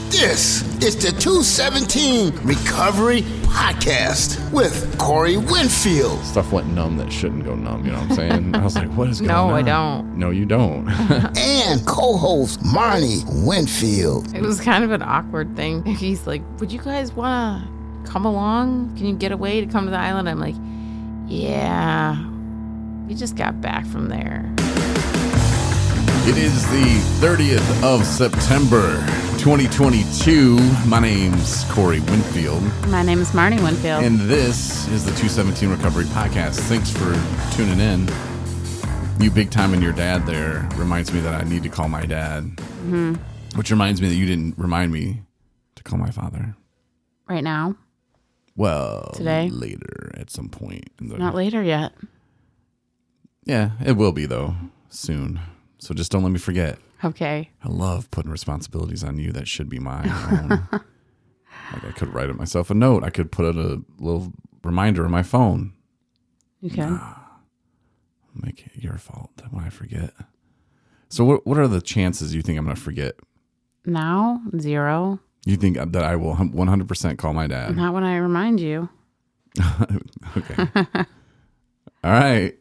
This is the 217 Recovery Podcast with Corey Winfield. Stuff went numb that shouldn't go numb, you know what I'm saying? I was like, what is going on? No, I don't. No, you don't. And co-host Marney Winfield. It was kind of an awkward thing. He's like, would you guys want to come along? Can you get away to come to the island? I'm like, yeah, we just got back from there. It is the 30th of September, 2022. My name's Corey Winfield. My name is Marney Winfield. And this is the 217 Recovery Podcast. Thanks for tuning in. You big time and your dad there reminds me that I need to call my dad. Mm-hmm. Which reminds me that you didn't remind me to call my father. Right now? Well, today? Later at some point. Not later yet. Yeah, it will be though, soon. So just don't let me forget. Okay. I love putting responsibilities on you that should be mine. Like I could write it myself a note. I could put a little reminder on my phone. You can. Make it your fault when I forget. So what are the chances you think I'm going to forget? Now? 0. You think that I will 100% call my dad? Not when I remind you. Okay. All right.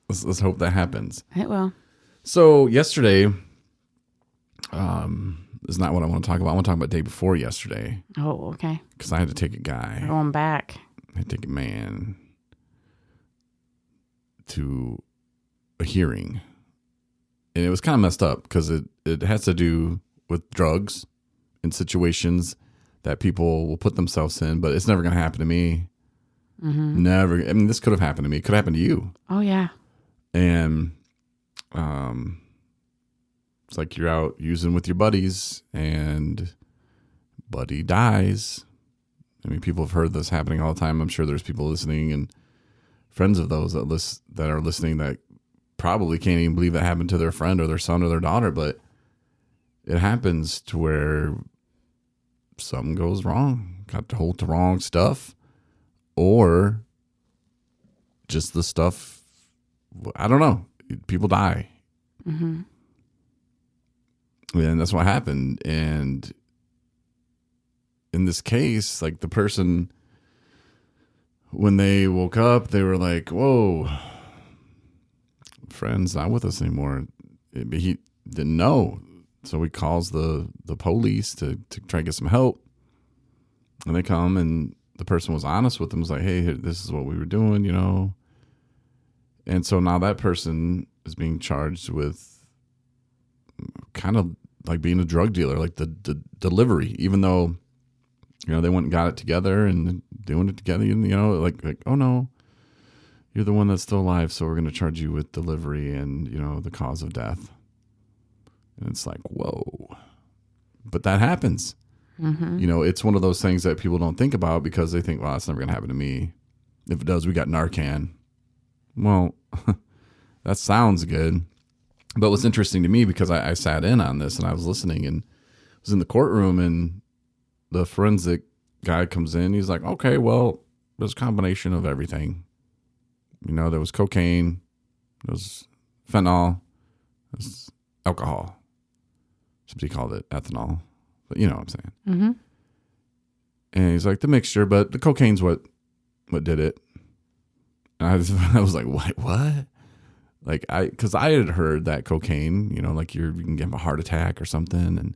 Let's hope that happens. It will. So yesterday is not what I want to talk about. I want to talk about the day before yesterday. Oh, okay. Because I had to take a guy. We're going back. I had to take a man to a hearing. And it was kind of messed up because it has to do with drugs in situations that people will put themselves in, but it's never going to happen to me. Mm-hmm. Never. I mean, this could have happened to me. It could have happened to you. Oh, yeah. And it's like you're out using with your buddies and buddy dies. I mean, people have heard this happening all the time. I'm sure there's people listening and friends of those that are listening that probably can't even believe that happened to their friend or their son or their daughter, but it happens to where something goes wrong, got to hold the wrong stuff, or just the stuff, I don't know, people die. Mm-hmm. And that's what happened. And in this case, like the person, when they woke up, they were like, whoa, friend's not with us anymore. He didn't know. So he calls the police to try to get some help. And they come, and the person was honest with them, was like, hey, this is what we were doing, you know. And so now that person is being charged with kind of like being a drug dealer, like the delivery, even though, you know, they went and got it together and doing it together, you know, like, oh no, you're the one that's still alive. So we're going to charge you with delivery and, you know, the cause of death. And it's like, whoa, but that happens. Mm-hmm. You know, it's one of those things that people don't think about because they think, well, it's never going to happen to me. If it does, we got Narcan. Well, that sounds good. But what's interesting to me, because I sat in on this and I was listening and was in the courtroom, and the forensic guy comes in. He's like, okay, well, there's a combination of everything. You know, there was cocaine, there was fentanyl, there was alcohol. Somebody called it ethanol, but you know what I'm saying. Mm-hmm. And he's like, the mixture, but the cocaine's what did it. And I was like, what? Like because I had heard that cocaine, you know, like you can get a heart attack or something,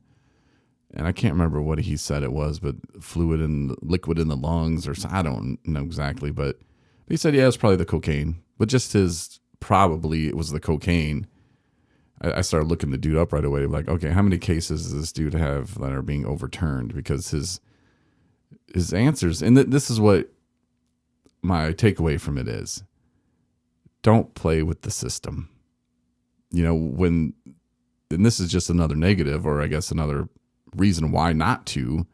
and I can't remember what he said it was, but liquid in the lungs, or I don't know exactly, but he said, yeah, it's probably the cocaine, but just probably it was the cocaine. I started looking the dude up right away, like, okay, how many cases does this dude have that are being overturned? Because his answers, and this is what my takeaway from it is. Don't play with the system. You know, and this is just another negative, or I guess another reason why not to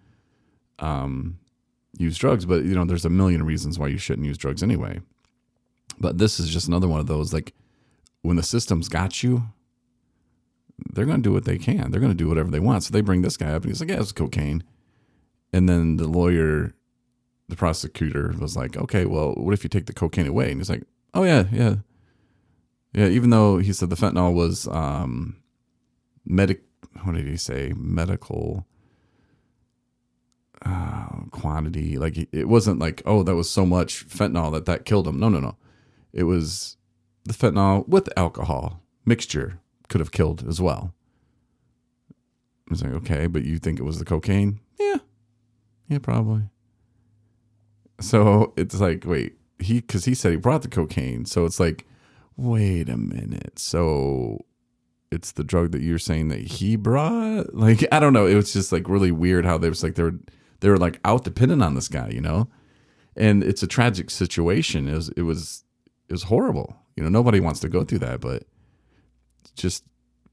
use drugs. But, you know, there's a million reasons why you shouldn't use drugs anyway. But this is just another one of those, like, when the system's got you, they're going to do what they can. They're going to do whatever they want. So they bring this guy up, and he's like, yeah, it's cocaine. And then the prosecutor was like, okay, well, what if you take the cocaine away? And he's like, oh, yeah. Even though he said the fentanyl was what did he say? Medical quantity. Like it wasn't like, oh, that was so much fentanyl that killed him. No. It was the fentanyl with alcohol mixture could have killed as well. I was like, okay, but you think it was the cocaine? Yeah, probably. So it's like, wait, because he said he brought the cocaine. So it's like, wait a minute. So it's the drug that you're saying that he brought? Like, I don't know. It was just like really weird how they were like out dependent on this guy, and it's a tragic situation. It was horrible. Nobody wants to go through that, but just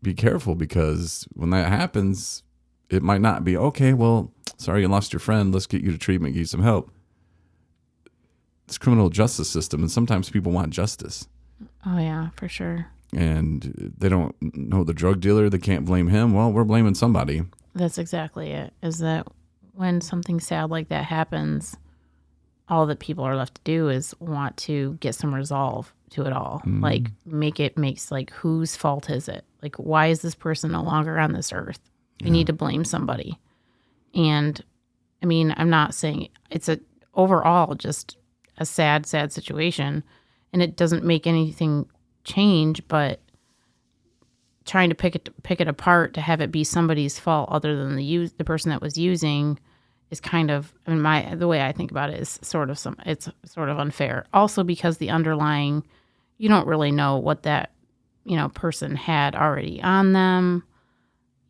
be careful, because when that happens, it might not be, okay, well, sorry you lost your friend. Let's get you to treatment, get you some help. It's criminal justice system, and sometimes people want justice. Oh, yeah, for sure. And they don't know the drug dealer. They can't blame him. Well, we're blaming somebody. That's exactly it, is that when something sad like that happens, all that people are left to do is want to get some resolve to it all. Mm. Like, makes like, whose fault is it? Like, why is this person no longer on this earth? You need to blame somebody. And, I mean, I'm not saying it's overall just a sad situation, and it doesn't make anything change, but trying to pick it apart to have it be somebody's fault other than the person that was using is kind of, I mean, the way I think about it is it's sort of unfair. Also because the underlying, you don't really know what that, person had already on them,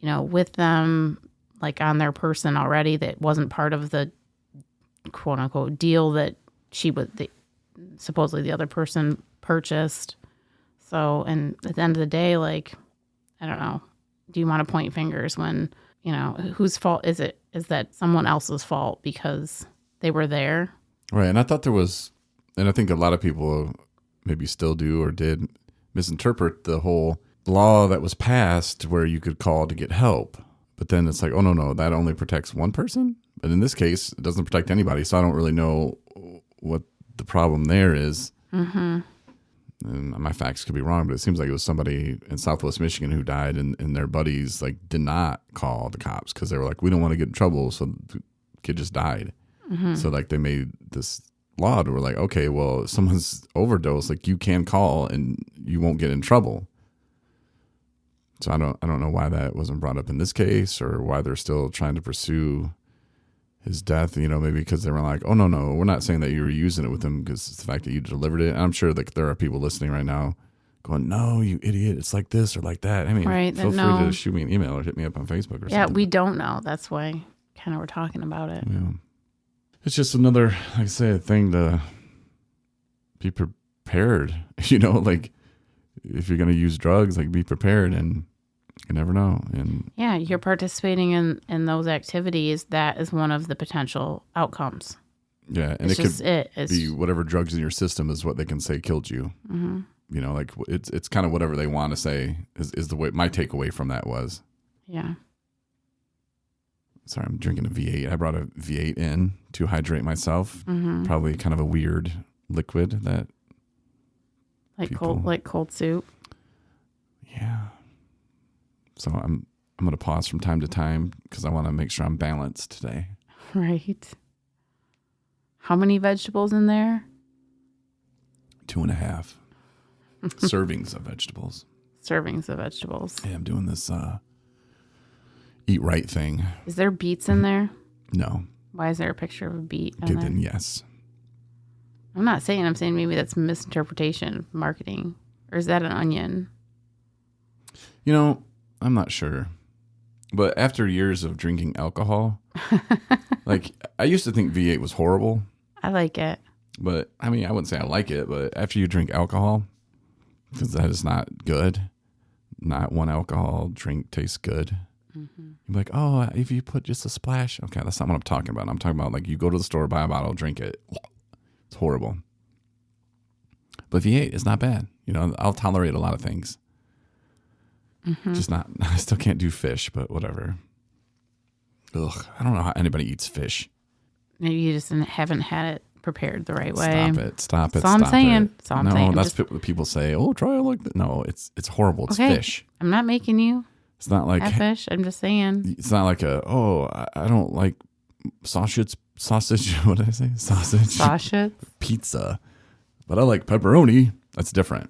with them, like on their person already, that wasn't part of the quote unquote deal that supposedly the other person purchased. So, and at the end of the day, like, I don't know, do you want to point fingers when, whose fault is it? Is that someone else's fault because they were there? Right. And I thought there was, and I think a lot of people maybe still do or did misinterpret the whole law that was passed where you could call to get help. But then it's like, oh, no, that only protects one person. But in this case, it doesn't protect anybody. So I don't really know what the problem there is. Mm-hmm. And my facts could be wrong, but it seems like it was somebody in Southwest Michigan who died, and their buddies did not call the cops because they were like, we don't want to get in trouble. So the kid just died. Mm-hmm. So they made this law to where like, okay, well, if someone's overdosed, you can call and you won't get in trouble. So I don't know why that wasn't brought up in this case, or why they're still trying to pursue his death, maybe because they were like, oh, no, we're not saying that you were using it with him, because it's the fact that you delivered it. And I'm sure there are people listening right now going, no, you idiot, it's like this or like that. I mean, right, feel free to shoot me an email or hit me up on Facebook or something. Yeah, we don't know. That's why kind of we're talking about it. Yeah. It's just another, like I say, a thing to be prepared. If you're going to use drugs, be prepared, and you never know. And yeah, you're participating in those activities. That is one of the potential outcomes. Yeah, and it could be whatever drugs in your system is what they can say killed you. Mm-hmm. It's kind of whatever they want to say is the way my takeaway from that was. Yeah. Sorry, I'm drinking a V8. I brought a V8 in to hydrate myself. Mm-hmm. Probably kind of a weird liquid that cold soup. Yeah. So I'm going to pause from time to time because I want to make sure I'm balanced today. Right. How many vegetables in there? 2.5 servings of vegetables. Servings of vegetables. Yeah, I'm doing this eat right thing. Is there beets in there? No. Why is there a picture of a beet in there? Then yes. I'm saying maybe that's misinterpretation of marketing. Or is that an onion? I'm not sure. But after years of drinking alcohol, I used to think V8 was horrible. I like it. But, I wouldn't say I like it, but after you drink alcohol, because that is not good, not one alcohol drink tastes good. Mm-hmm. You're like, oh, if you put just a splash. Okay, that's not what I'm talking about. I'm talking about you go to the store, buy a bottle, drink it. It's horrible. But V8 is not bad. I'll tolerate a lot of things. Mm-hmm. Just not, I still can't do fish, but whatever. Ugh, I don't know how anybody eats fish. Maybe you just haven't had it prepared the right way. Stop it. That's all I'm saying. That's what people say. Oh, try it like that. No, it's horrible. It's fish. I'm not making you. It's not like have fish. I'm just saying. It's not like I don't like sausage. What did I say? Sausage pizza. But I like pepperoni. That's different.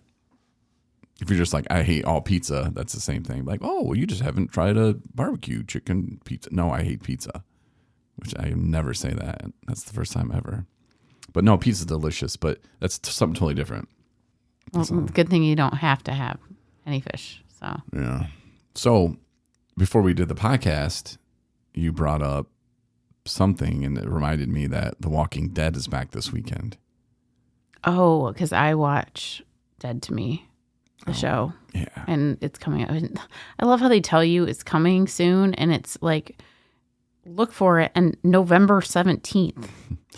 If you're just like, I hate all pizza, that's the same thing. Like, oh, well, you just haven't tried a barbecue chicken pizza. No, I hate pizza, which I never say that. That's the first time ever. But no, pizza's delicious, but that's something totally different. Well, good thing you don't have to have any fish. So yeah. So before we did the podcast, you brought up something, and it reminded me that The Walking Dead is back this weekend. Oh, because I watch Dead to Me, the show. Yeah. And it's coming out. I love how they tell you it's coming soon, and it's like, look for it, and November 17th.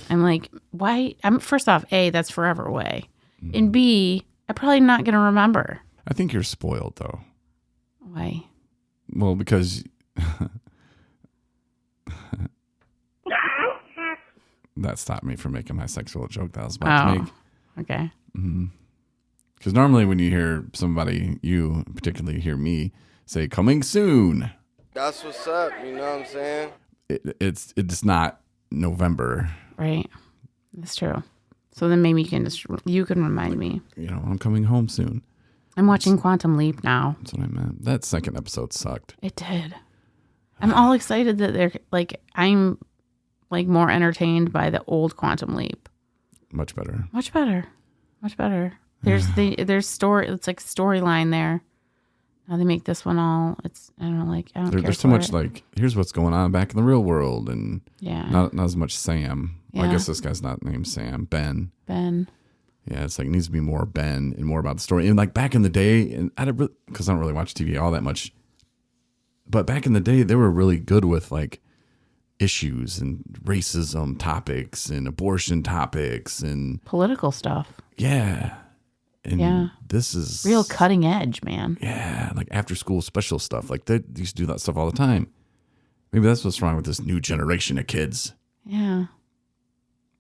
I'm like, why? First off, A, that's forever away. And B, I'm probably not going to remember. I think you're spoiled, though. Why? Well, because that stopped me from making my sexual joke that I was about to make. Okay. Because normally when you hear somebody, you particularly hear me say "coming soon," that's what's up. You know what I'm saying? It's not November, right? That's true. So then maybe you can remind me. You know, I'm coming home soon. I'm watching Quantum Leap now. That's what I meant. That second episode sucked. It did. I'm all excited that I'm like more entertained by the old Quantum Leap. Much better. Much better. Much better. There's story. It's like storyline there. Now they make this one all. It's I don't care. There's too much like here's what's going on back in the real world, and not as much Sam. Yeah. Well, I guess this guy's not named Sam. Ben. Yeah, it's like it needs to be more Ben and more about the story. And like back in the day, and because I don't really watch TV all that much, but back in the day they were really good with like issues and racism topics and abortion topics and political stuff. Yeah. And this is real cutting edge, man. Yeah, like after school special stuff. Like they used to do that stuff all the time. Maybe that's what's wrong with this new generation of kids. Yeah.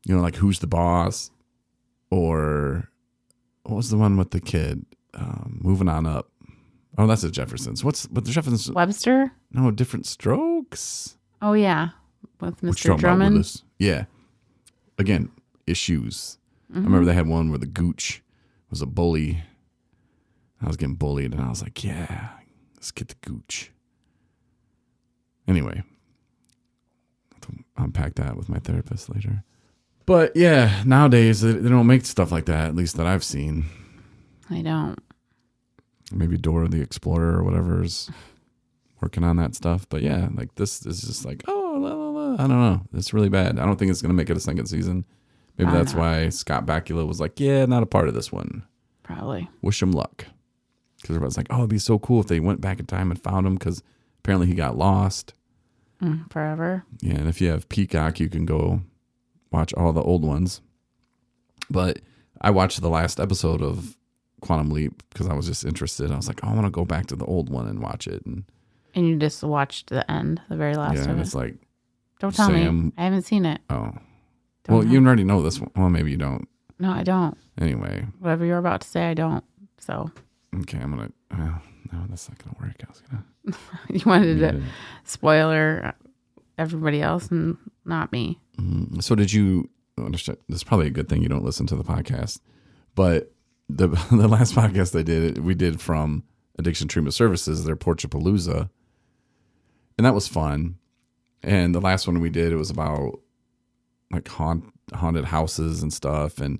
You know, like Who's the Boss? Or what was the one with the kid? Moving on up. Oh, that's the Jeffersons. What's the Jeffersons? Webster? No, Different Strokes. Oh, yeah. With Mr. Drummond. With yeah. Again, issues. I remember they had one where the gooch was a bully. I was getting bullied, and I was like, yeah, let's get the gooch. Anyway, I'll unpack that with my therapist later. But yeah, nowadays they don't make stuff like that, at least that I've seen. I don't. Maybe Dora the Explorer or whatever is working on that stuff. But yeah, like this is just like, oh, la, la, la. I don't know. It's really bad. I don't think it's going to make it a second season. Maybe that's why Scott Bakula was like, yeah, not a part of this one. Probably. Wish him luck. Because everybody's like, oh, it'd be so cool if they went back in time and found him because apparently he got lost. Forever. Yeah, and if you have Peacock, you can go watch all the old ones. But I watched the last episode of Quantum Leap because I was just interested. I was like, oh, I want to go back to the old one and watch it. And you just watched the end, the very last of it. Yeah, and it's like, don't tell me. I haven't seen it. Oh. You already know this one. Well, maybe you don't. No, I don't. Anyway. Whatever you're about to say, I don't. So. Okay, I'm going to. No, that's not going to work. I was going to. You wanted to spoiler everybody else and not me. So did you understand? This is probably a good thing you don't listen to the podcast. But the last podcast we did from Addiction Treatment Services, their Porchapalooza. And that was fun. And the last one we did, it was about like haunted houses and stuff, and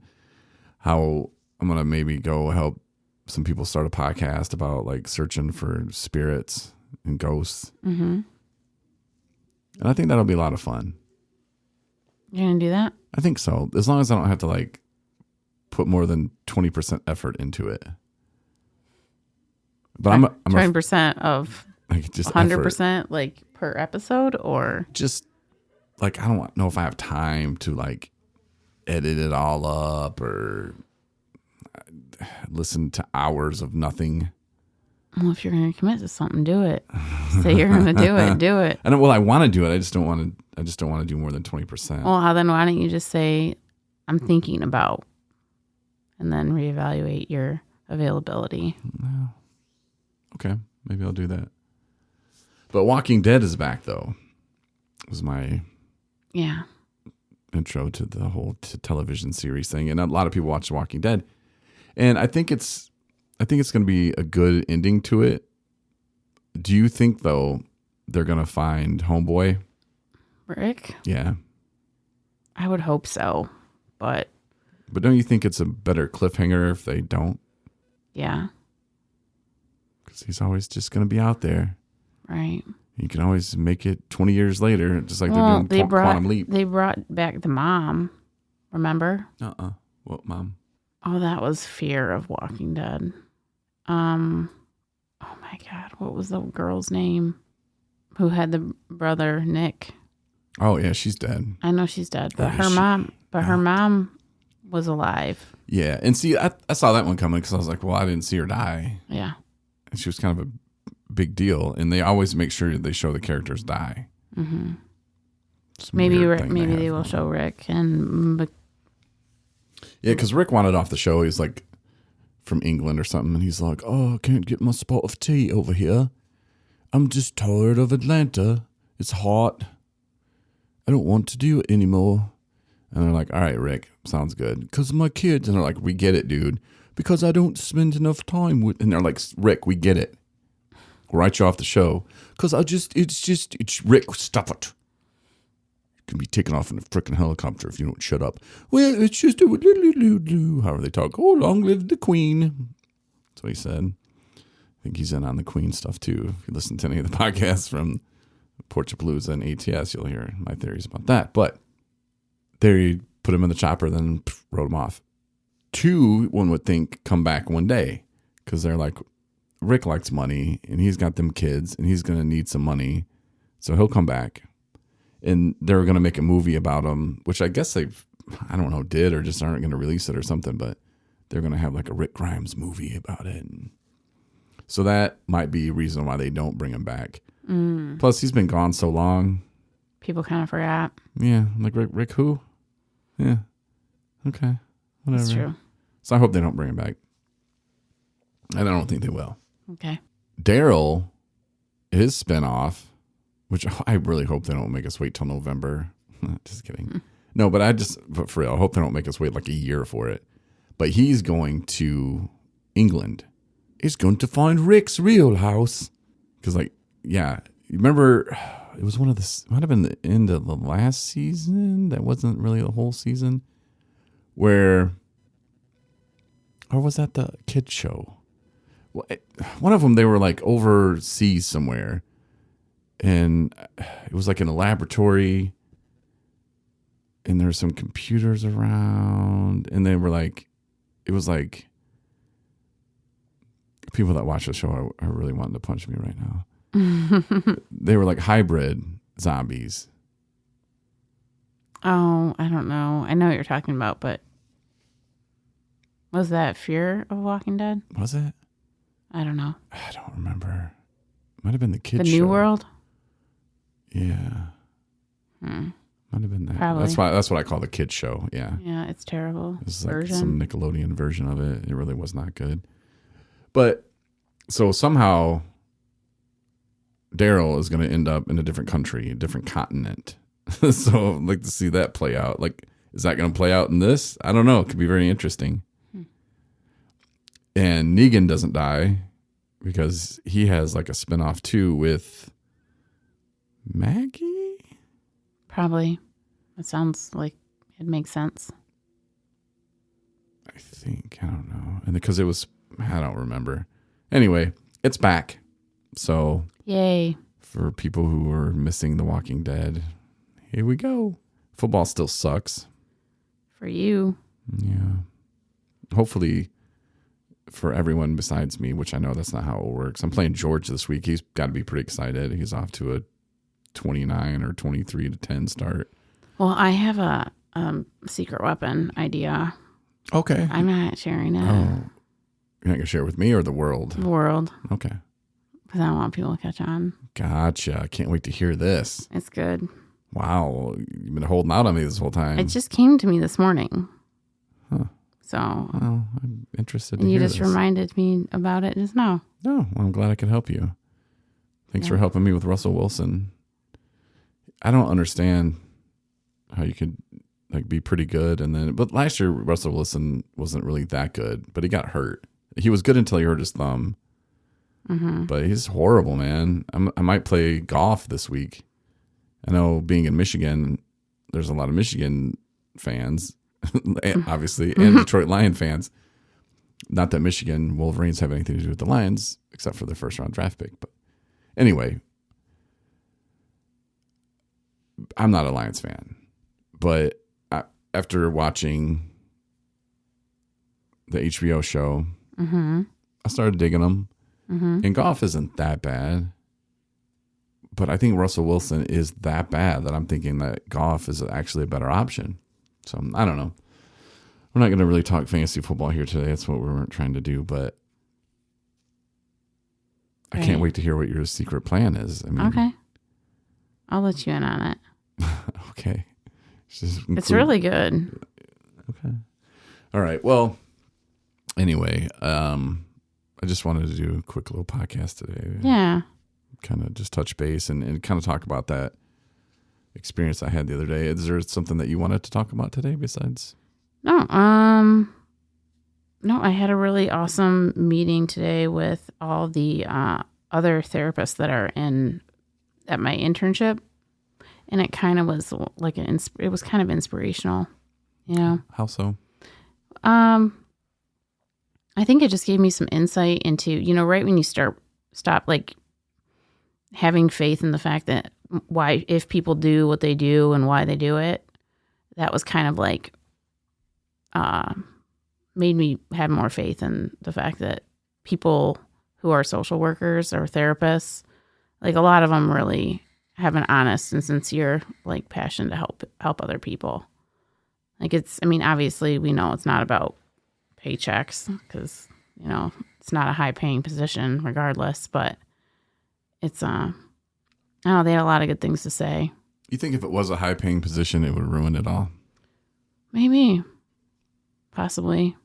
how I'm gonna maybe go help some people start a podcast about like searching for spirits and ghosts. And I think that'll be a lot of fun. You're gonna do that? I think so, as long as I don't have to like put more than 20% effort into it. But I'm 20% of like just 100% like per episode, or just like I don't know if I have time to like edit it all up or listen to hours of nothing. Well, if you're going to commit to something, do it. Say you're going to do it. Do it. I want to do it. I just don't want to do more than 20%. Well, then why don't you just say, I'm thinking about, and then reevaluate your availability. Okay, maybe I'll do that. But Walking Dead is back, though. Was my Yeah. intro to the whole television series thing. And a lot of people watch The Walking Dead. And I think it's going to be a good ending to it. Do you think, though, they're going to find Homeboy? Rick? Yeah. I would hope so, but don't you think it's a better cliffhanger if they don't? yeah. Because he's always just going to be out there. Right. You can always make it 20 years later, just like they're doing Quantum Leap. They brought back the mom, remember? What, Mom? Oh, that was Fear of Walking Dead. Oh my God, what was the girl's name who had the brother Nick? Oh yeah, she's dead. I know she's dead, but Oh, her mom was alive. Yeah, and see, I saw that one coming because I was like, well, I didn't see her die. Yeah. And she was kind of a big deal, and they always make sure they show the characters die. Mm-hmm. Maybe Maybe they will show Rick and. Yeah, because Rick wanted off the show. He's like from England or something, and he's like, "Oh, I can't get my spot of tea over here. I'm just tired of Atlanta. It's hot. I don't want to do it anymore." And they're like, "All right, Rick, sounds good." Because my kids, and they're like, "We get it, dude. Because I don't spend enough time with." And they're like, "Rick, we get it. We'll write you off the show. Because it's Rick. Stop it. Can be taken off in a freaking helicopter if you don't shut up. Well, it's just a little, however they talk. Oh, long live the Queen. That's what he said. I think he's in on the Queen stuff too. If you listen to any of the podcasts from Portapalooza and ATS, you'll hear my theories about that. But they put him in the chopper, then wrote him off. 2, one would think, come back one day because they're like, Rick likes money and he's got them kids and he's going to need some money. So he'll come back. And they're going to make a movie about him, which I guess I don't know, did or just aren't going to release it or something, but they're going to have like a Rick Grimes movie about it. And so that might be a reason why they don't bring him back. Mm. Plus, he's been gone so long. People kind of forgot. Yeah. I'm like, Rick who? Yeah. Okay. Whatever. That's true. So I hope they don't bring him back. And I don't think they will. Okay. Daryl, his spinoff, which I really hope they don't make us wait till November. Just kidding. No, but for real, I hope they don't make us wait like a year for it. But he's going to England. He's going to find Rick's real house. Because, like, yeah, you remember it was might have been the end of the last season. That wasn't really the whole season. Or was that the kid show? Well, one of them, they were like overseas somewhere. And it was like in a laboratory, and there were some computers around, and they were like, it was like, people that watch the show are really wanting to punch me right now. They were like hybrid zombies. Oh, I don't know. I know what you're talking about, but was that Fear of Walking Dead? Was it? I don't know. I don't remember. Might have been the kid show. The New World? Yeah. Might have been that. Probably. That's what I call the kid show. Yeah. Yeah, it's terrible. It's like some Nickelodeon version of it. It really was not good. But so somehow Daryl is going to end up in a different country, a different continent. So I'd like to see that play out. Like, is that going to play out in this? I don't know. It could be very interesting. And Negan doesn't die because he has like a spinoff too with Maggie? Probably. It sounds like it makes sense. I think. I don't know. And because I don't remember. Anyway, it's back. So, yay. For people who are missing The Walking Dead, here we go. Football still sucks. For you. Yeah. Hopefully for everyone besides me, which I know that's not how it works. I'm playing George this week. He's got to be pretty excited. He's off to a 29 or 23-10 start. Well, I have a secret weapon idea. Okay. I'm not sharing it. Oh. You're not going to share it with me or the world? The world. Okay. Because I don't want people to catch on. Gotcha. I can't wait to hear this. It's good. Wow. You've been holding out on me this whole time. It just came to me this morning. Huh. So. Well, I'm interested to hear you this. just reminded me about it just now. No, well, I'm glad I could help you. Thanks for helping me with Russell Wilson. I don't understand. how you could like be pretty good, and then but last year Russell Wilson wasn't really that good, but he got hurt. He was good until he hurt his thumb. But he's horrible, man. I might play golf this week. I know being in Michigan, there's a lot of Michigan fans, obviously, and Detroit Lion fans. Not that Michigan Wolverines have anything to do with the Lions, except for their first round draft pick. But anyway, I'm not a Lions fan. But after watching the HBO show, I started digging them. And golf isn't that bad. But I think Russell Wilson is that bad that I'm thinking that golf is actually a better option. So I don't know. We're not going to really talk fantasy football here today. That's what we weren't trying to do. But I can't wait to hear what your secret plan is. I mean, okay. I'll let you in on it. Okay. It's really good. Okay. All right. Well, anyway, I just wanted to do a quick little podcast today. Yeah. Kind of just touch base and kind of talk about that experience I had the other day. Is there something that you wanted to talk about today besides? No, I had a really awesome meeting today with all the other therapists that are at my internship, and it kind of was like it was kind of inspirational, you know. How so? I think it just gave me some insight into, you know, right when you stop like having faith in the fact that if people do what they do and why they do it, that was kind of like made me have more faith in the fact that people who are social workers or therapists, like a lot of them really have an honest and sincere like passion to help other people. Like obviously we know it's not about paychecks because, you know, it's not a high paying position regardless, but it's, I don't know, they had a lot of good things to say. You think if it was a high paying position, it would ruin it all? Maybe. Possibly.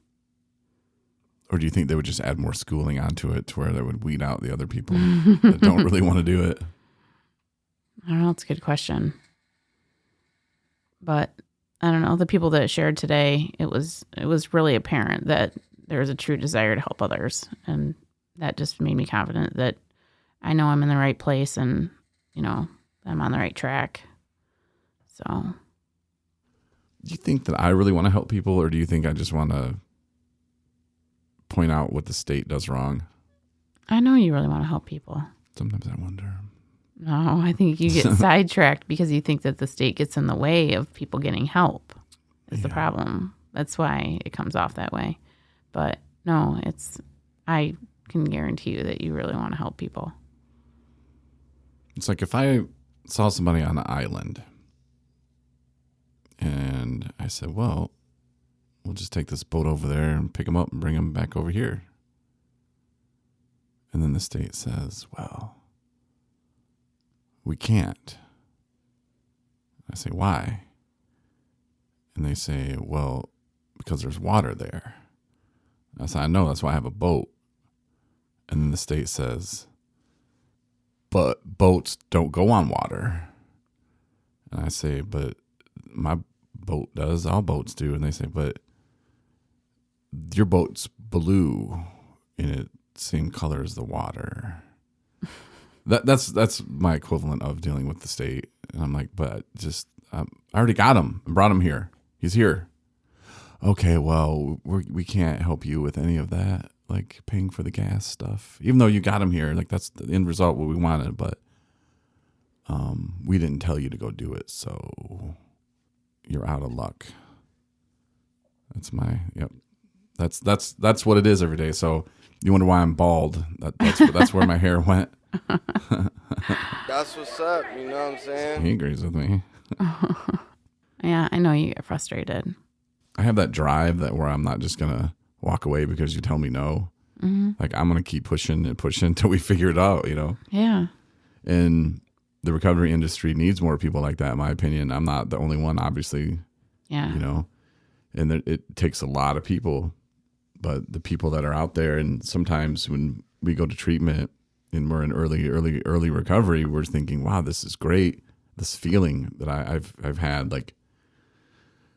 Or do you think they would just add more schooling onto it to where they would weed out the other people that don't really want to do it? I don't know. It's a good question. But I don't know. The people that shared today, it was really apparent that there is a true desire to help others. And that just made me confident that I know I'm in the right place and, you know, I'm on the right track. So. Do you think that I really want to help people, or do you think I just want to point out what the state does wrong? I know you really want to help people. Sometimes I wonder. No, I think you get sidetracked because you think that the state gets in the way of people getting help. Is the problem. That's why it comes off that way. But no, I can guarantee you that you really want to help people. It's like if I saw somebody on an island and I said, well, we'll just take this boat over there and pick them up and bring them back over here. And then the state says, well, we can't. I say, why? And they say, well, because there's water there. I say, I know, that's why I have a boat. And then the state says, but boats don't go on water. And I say, but my boat does, all boats do. And they say, but your boat's blue and it's same color as the water. That's my equivalent of dealing with the state. And I'm like, but just I already got him and brought him here. He's here. Okay, well, we can't help you with any of that, like paying for the gas stuff. Even though you got him here, like that's the end result what we wanted, but we didn't tell you to go do it, so you're out of luck. That's that's what it is every day. So you wonder why I'm bald. That's where my hair went. That's what's up, you know what I'm saying? He agrees with me. Yeah, I know you get frustrated. I have that drive where I'm not just going to walk away because you tell me no. Mm-hmm. Like I'm going to keep pushing and pushing until we figure it out, you know? Yeah. And the recovery industry needs more people like that, in my opinion. I'm not the only one, obviously. Yeah. You know? And it takes a lot of people. But the people that are out there, and sometimes when we go to treatment and we're in early recovery, we're thinking, wow, this is great. This feeling that I've had, like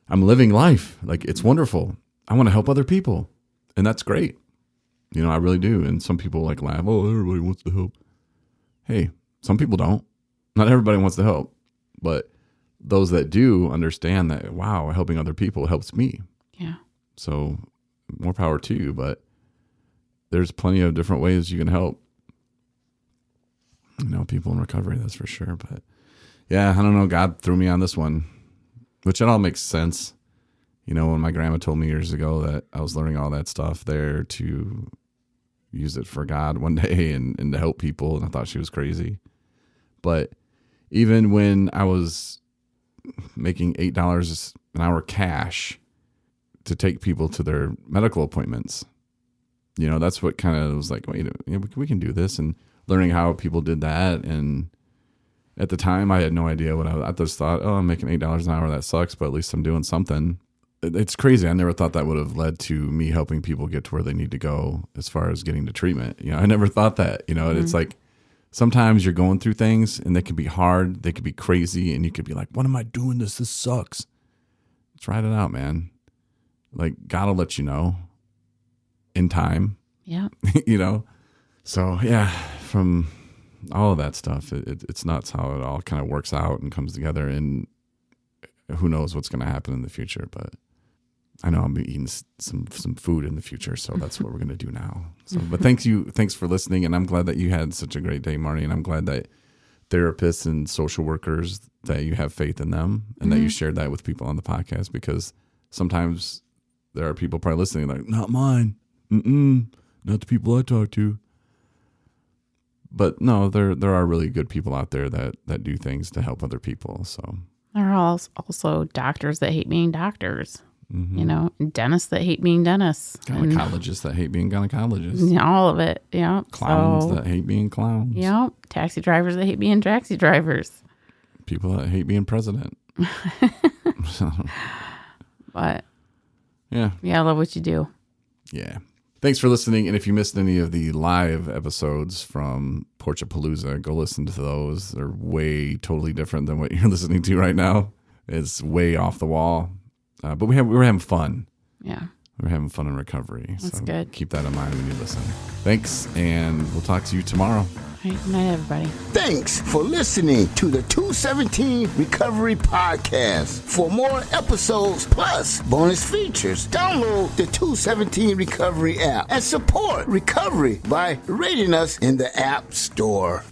I'm living life. Like, it's wonderful. I want to help other people. And that's great. You know, I really do. And some people like laugh, oh, everybody wants to help. Hey, some people don't. Not everybody wants to help. But those that do understand that, wow, helping other people helps me. Yeah. So more power to you. But there's plenty of different ways you can help, you know, people in recovery, that's for sure. But yeah, I don't know. God threw me on this one, which it all makes sense. You know, when my grandma told me years ago that I was learning all that stuff there to use it for God one day and to help people, and I thought she was crazy. But even when I was making $8 an hour cash to take people to their medical appointments, you know, that's what kind of was like, wait, you know, we can do this, and learning how people did that. And at the time, I had no idea what I just thought, oh, I'm making $8 an hour. That sucks, but at least I'm doing something. It's crazy. I never thought that would have led to me helping people get to where they need to go as far as getting to treatment. You know, I never thought that, you know, it's like sometimes you're going through things and they can be hard. They could be crazy. And you could be like, what am I doing this? This sucks. Let's ride it out, man. Like, God will let you know in time. Yeah. You know? So, yeah, from all of that stuff, it's nuts how it all kind of works out and comes together. And who knows what's going to happen in the future. But I know I'm eating some food in the future, so that's what we're going to do now. So, but thanks for listening, and I'm glad that you had such a great day, Marnie, and I'm glad that therapists and social workers, that you have faith in them, and that you shared that with people on the podcast, because sometimes there are people probably listening like, not mine, not the people I talk to. But no, there are really good people out there that do things to help other people. So there are also doctors that hate being doctors. You know, dentists that hate being dentists. Gynecologists that hate being gynecologists. Yeah, all of it. Yeah. Clowns that hate being clowns. Yeah. Taxi drivers that hate being taxi drivers. People that hate being president. But yeah. Yeah, I love what you do. Yeah. Thanks for listening. And if you missed any of the live episodes from Porchapalooza, go listen to those. They're way totally different than what you're listening to right now. It's way off the wall. But we were having fun. Yeah. We're having fun in recovery. That's so good. Keep that in mind when you listen. Thanks, and we'll talk to you tomorrow. All right, good night, everybody. Thanks for listening to the 217 Recovery Podcast. For more episodes plus bonus features, download the 217 Recovery app and support recovery by rating us in the App Store.